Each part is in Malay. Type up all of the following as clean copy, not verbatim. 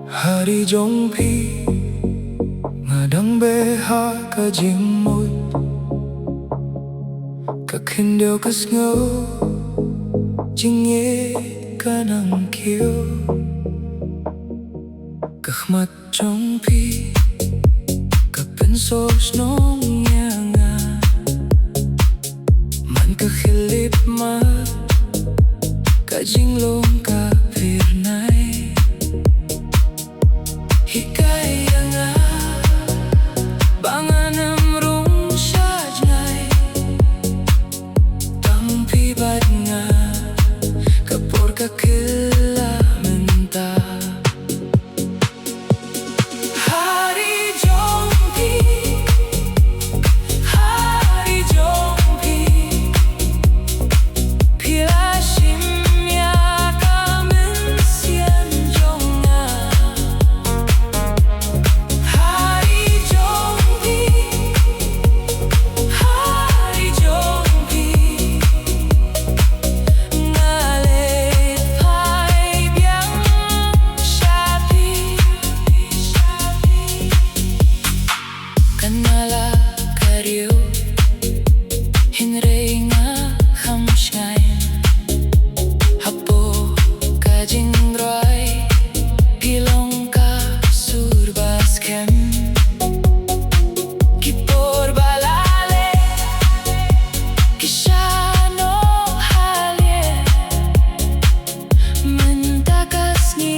Hari Jong nga đang bê ha ka jing môi ka khin điều ka ngâu jing ye ka nang kiêu ka khmat trong pi ka pen so snong nga man ka khilip ma ka jing long ka vir nai hikay nga banganam rung sajnay tampi bad nga kapor ka kilamenta Hari Jong Hari Jong pila shimya kamen sien Jong nga Hari Jong ngalet phai biang shapi kanala kariu hinrei nga khamshai hapo kajing droi pilong ka surbas kem kipor balale kishano halye mentakas ni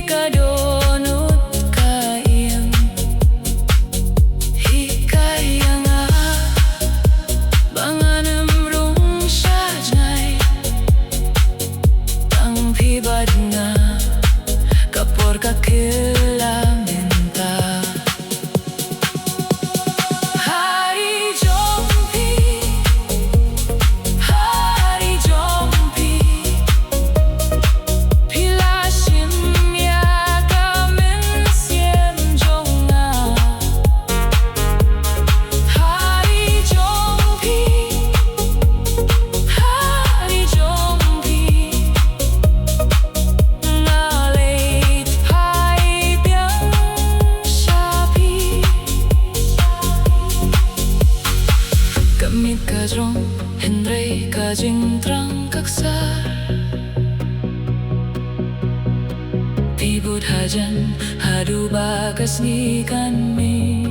kadonut kaiyang hikaya nga banganam rung sajnay tampi bad nga kapor ka kilamenta Hari Jong pila shimya kamen siem Jong nga Hari Jong ngalet phai biang shapi kamit ka Jong henrei ka jing trang kaksar Tibut hajan hadu bagas ni kan mi